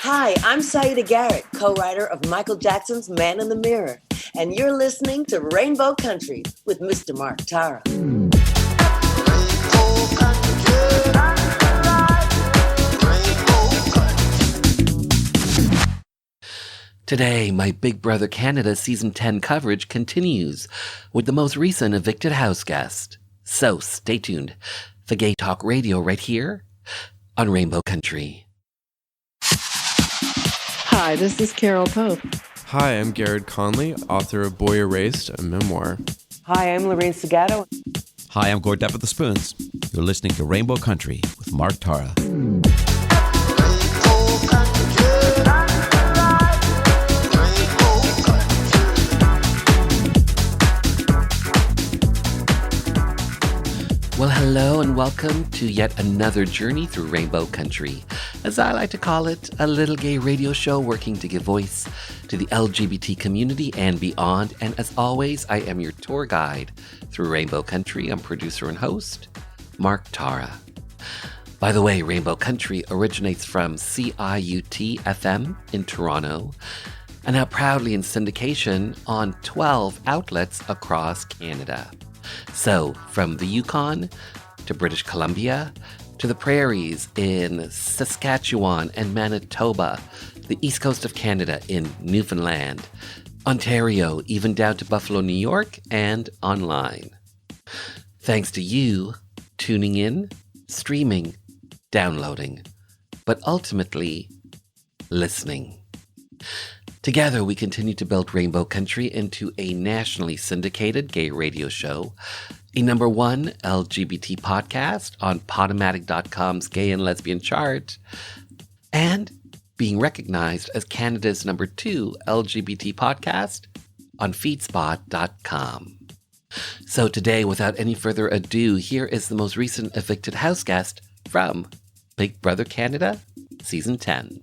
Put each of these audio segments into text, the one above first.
Hi, I'm Saida Garrett, co-writer of Michael Jackson's Man in the Mirror, and you're listening to Rainbow Country with Mr. Mark Tara. Today, my Big Brother Canada Season 10 coverage continues with the most recent Evicted House guest. So stay tuned for Gay Talk Radio right here on Rainbow Country. Hi, this is Carol Pope. Hi, I'm Garrett Conley, author of Boy Erased, a memoir. Hi, I'm Lorraine Segato. Hi, I'm Gord Depp with the Spoons. You're listening to Rainbow Country with Mark Tara. Well, hello and welcome to yet another journey through Rainbow Country. As I like to call it, a little gay radio show working to give voice to the LGBT community and beyond. And as always, I am your tour guide through Rainbow Country. I'm producer and host, Mark Tara. By the way, Rainbow Country originates from CIUT FM in Toronto and now proudly in syndication on 12 outlets across Canada. So, from the Yukon to British Columbia to the prairies in Saskatchewan and Manitoba, the east coast of Canada in Newfoundland, Ontario, even down to Buffalo, New York, and online. Thanks to you tuning in, streaming, downloading, but ultimately listening. Together, we continue to build Rainbow Country into a nationally syndicated gay radio show, a #1 LGBT podcast on Podomatic.com's gay and lesbian chart, and being recognized as Canada's #2 LGBT podcast on Feedspot.com. So today, without any further ado, here is the most recent Evicted House guest from Big Brother Canada Season 10.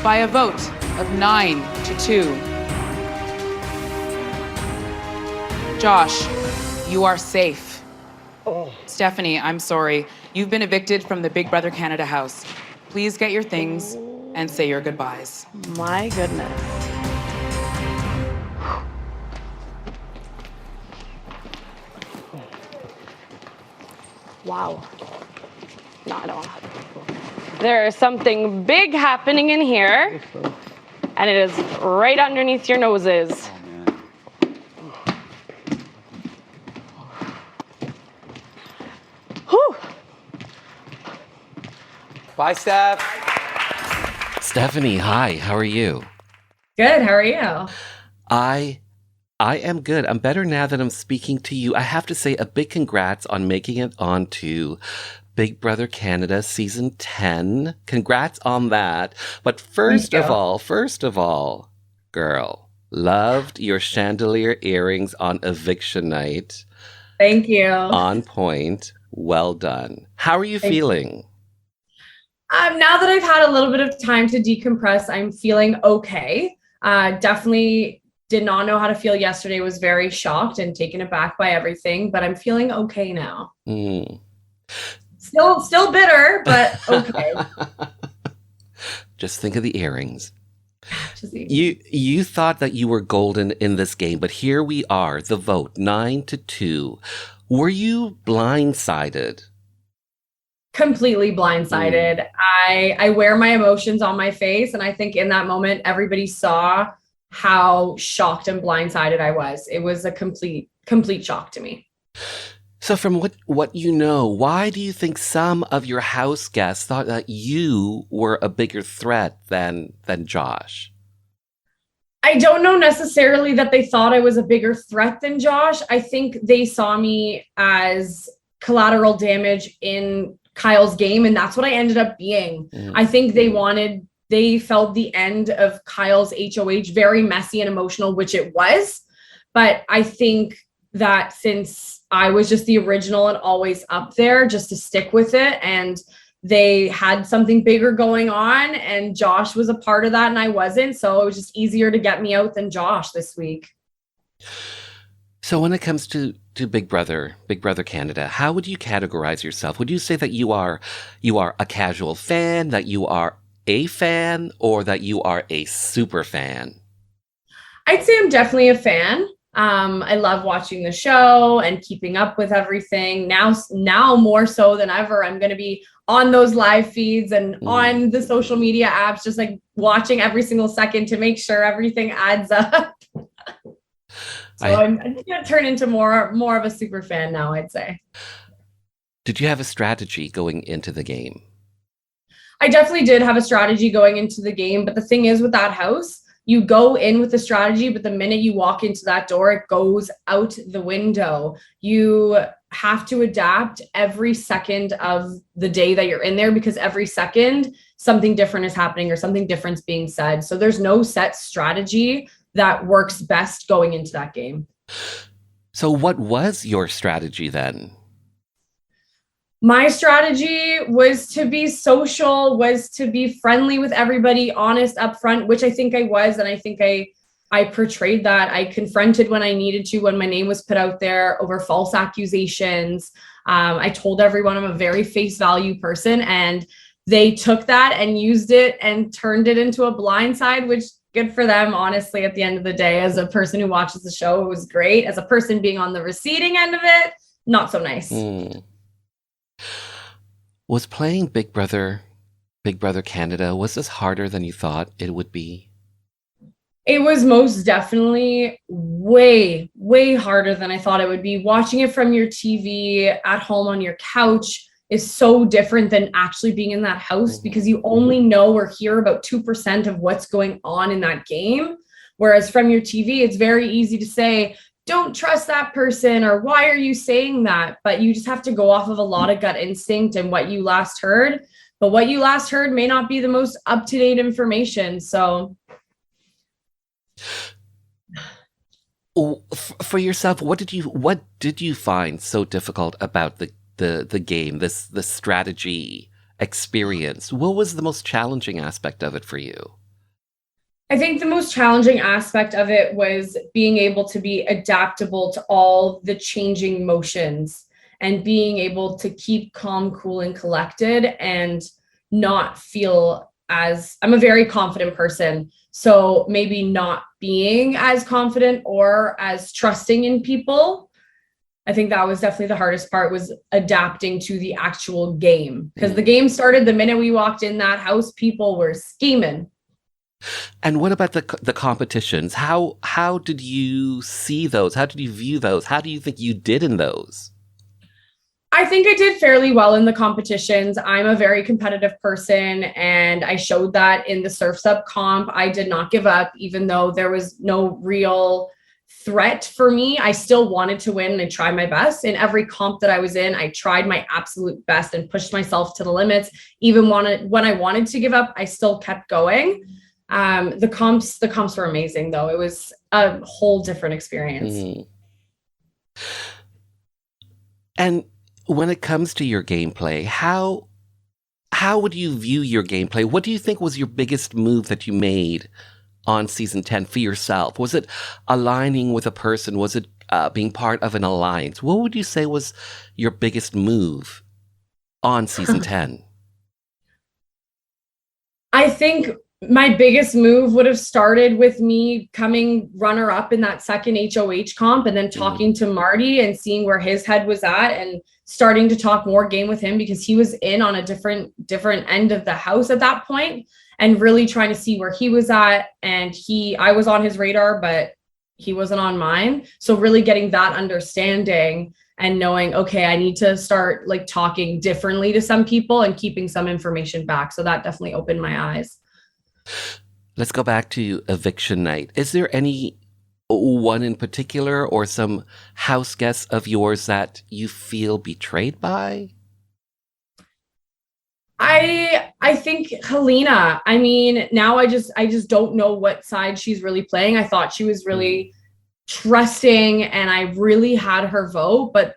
By a vote of 9-2. Josh, you are safe. Stephanie, I'm sorry. You've been evicted from the Big Brother Canada house. Please get your things and say your goodbyes. My goodness. Wow. No, I don't. There is something big happening in here, and it is right underneath your noses. Whew. Bye, Steph. Stephanie, hi, how are you? Good, how are you? I am good. I'm better now that I'm speaking to you. I have to say a big congrats on making it onto Big Brother Canada Season 10. Congrats on that. But first of all, girl, loved your chandelier earrings on eviction night. Thank you. On point. Well done. How are you feeling? Now that I've had a little bit of time to decompress, I'm feeling okay. Definitely did not know how to feel yesterday. Was very shocked and taken aback by everything, but I'm feeling okay now. Still bitter, but okay. Just think of the earrings. You thought that you were golden in this game, but here we are, the vote, 9-2. Were you blindsided? Completely blindsided. I wear my emotions on my face, and I think in that moment, everybody saw how shocked and blindsided I was. It was a complete shock to me. So from what you know, why do you think some of your house guests thought that you were a bigger threat than Josh? I don't know necessarily that they thought I was a bigger threat than Josh. I think they saw me as collateral damage in Kyle's game, and that's what I ended up being. I think they felt the end of Kyle's HOH very messy and emotional, which it was. But I think that since I was just the original and always up there, just to stick with it, and they had something bigger going on, and Josh was a part of that and I wasn't. So it was just easier to get me out than Josh this week. So when it comes to Big Brother Canada, how would you categorize yourself? Would you say that you are a casual fan, that you are a fan, or that you are a super fan? I'd say I'm definitely a fan. I love watching the show and keeping up with everything. Now more so than ever, I'm going to be on those live feeds and on the social media apps, just like watching every single second to make sure everything adds up. I'm going to turn into more of a super fan now, I'd say. Did you have a strategy going into the game? I definitely did have a strategy going into the game, but the thing is with that house, you go in with the strategy, but the minute you walk into that door, it goes out the window. You have to adapt every second of the day that you're in there, because every second something different is happening or something different's being said. So there's no set strategy that works best going into that game. So what was your strategy then? My strategy was to be social, was to be friendly with everybody, honest, upfront, which I think I was. And I think I portrayed that. I confronted when I needed to, when my name was put out there over false accusations. I told everyone I'm a very face value person, and they took that and used it and turned it into a blindside, which good for them. Honestly, at the end of the day, as a person who watches the show, it was great. As a person being on the receiving end of it, not so nice. Was playing Big Brother Canada, was this harder than you thought it would be? It was most definitely way, way harder than I thought it would be. Watching it from your TV at home on your couch is so different than actually being in that house, because you only know or hear about 2% of what's going on in that game. Whereas from your TV, it's very easy to say, don't trust that person, or why are you saying that? But you just have to go off of a lot of gut instinct and what you last heard. But what you last heard may not be the most up-to-date information. So for yourself, what did you find so difficult about the game, this strategy experience? What was the most challenging aspect of it for you? I think the most challenging aspect of it was being able to be adaptable to all the changing motions, and being able to keep calm, cool, and collected, and not feel as, I'm a very confident person. So maybe not being as confident or as trusting in people. I think that was definitely the hardest part, was adapting to the actual game, because the game started the minute we walked in that house. People were scheming. And what about the competitions? How did you see those? How did you view those? How do you think you did in those? I think I did fairly well in the competitions. I'm a very competitive person, and I showed that in the Surf's Up comp. I did not give up, even though there was no real threat for me. I still wanted to win, and I tried my best. In every comp that I was in, I tried my absolute best and pushed myself to the limits. Even when I wanted to give up, I still kept going. The comps were amazing, though. It was a whole different experience. And when it comes to your gameplay, how would you view your gameplay? What do you think was your biggest move that you made on season 10 for yourself? Was it aligning with a person? Was it being part of an alliance? What would you say was your biggest move on season 10? I think my biggest move would have started with me coming runner-up in that second HOH comp, and then talking to Marty and seeing where his head was at, and starting to talk more game with him, because he was in on a different end of the house at that point, and really trying to see where he was at. And I was on his radar, but he wasn't on mine. So really getting that understanding and knowing, okay, I need to start like talking differently to some people and keeping some information back. So that definitely opened my eyes. let's go back to eviction night. Is there any one in particular or some house guests of yours that you feel betrayed by? I think Helena. I mean, now I just don't know what side she's really playing. I thought she was really trusting and I really had her vote, but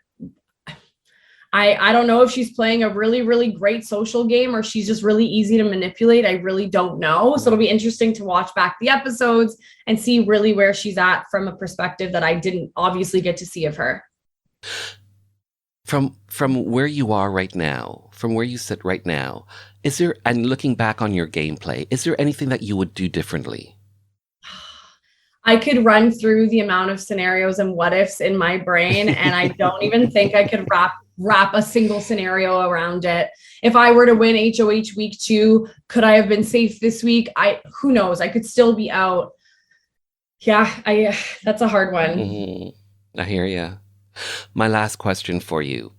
I don't know if she's playing a really, really great social game or she's just really easy to manipulate. I really don't know. So it'll be interesting to watch back the episodes and see really where she's at from a perspective that I didn't obviously get to see of her. From where you are right now, from where you sit right now, is there, and looking back on your gameplay, is there anything that you would do differently? I could run through the amount of scenarios and what ifs in my brain, and I don't even think I could wrap a single scenario around it. If I were to win HOH week 2, could I have been safe this week? Who knows? I could still be out. Yeah, that's a hard one. Mm-hmm. I hear you. My last question for you.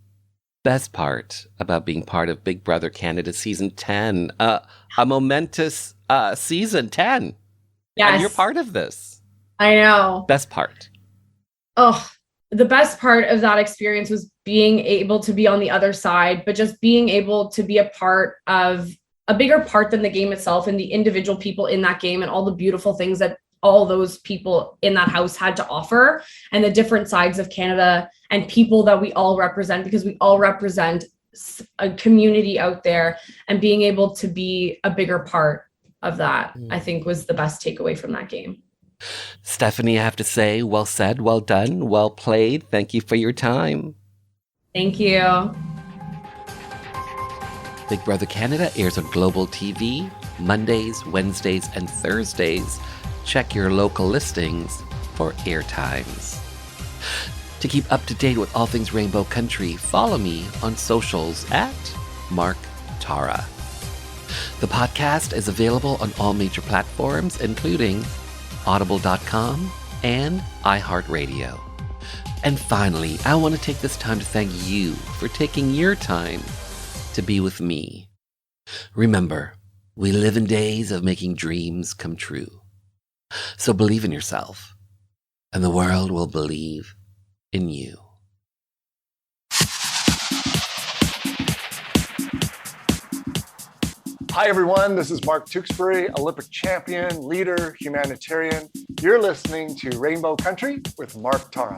Best part about being part of Big Brother Canada Season 10, a momentous Season 10. Yes. And you're part of this. I know. Best part. Oh, the best part of that experience was being able to be on the other side, but just being able to be a part of a bigger part than the game itself and the individual people in that game and all the beautiful things that all those people in that house had to offer and the different sides of Canada and people that we all represent, because we all represent a community out there, and being able to be a bigger part of that, I think was the best takeaway from that game. Stephanie, I have to say, well said, well done, well played. Thank you for your time. Thank you. Big Brother Canada airs on Global TV Mondays, Wednesdays, and Thursdays. Check your local listings for air times. To keep up to date with all things Rainbow Country, follow me on socials at Mark Tara. The podcast is available on all major platforms, including Audible.com and iHeartRadio. And finally, I want to take this time to thank you for taking your time to be with me. Remember, we live in days of making dreams come true. So believe in yourself, and the world will believe in you. Hi, everyone. This is Mark Tewksbury, Olympic champion, leader, humanitarian. You're listening to Rainbow Country with Mark Tara.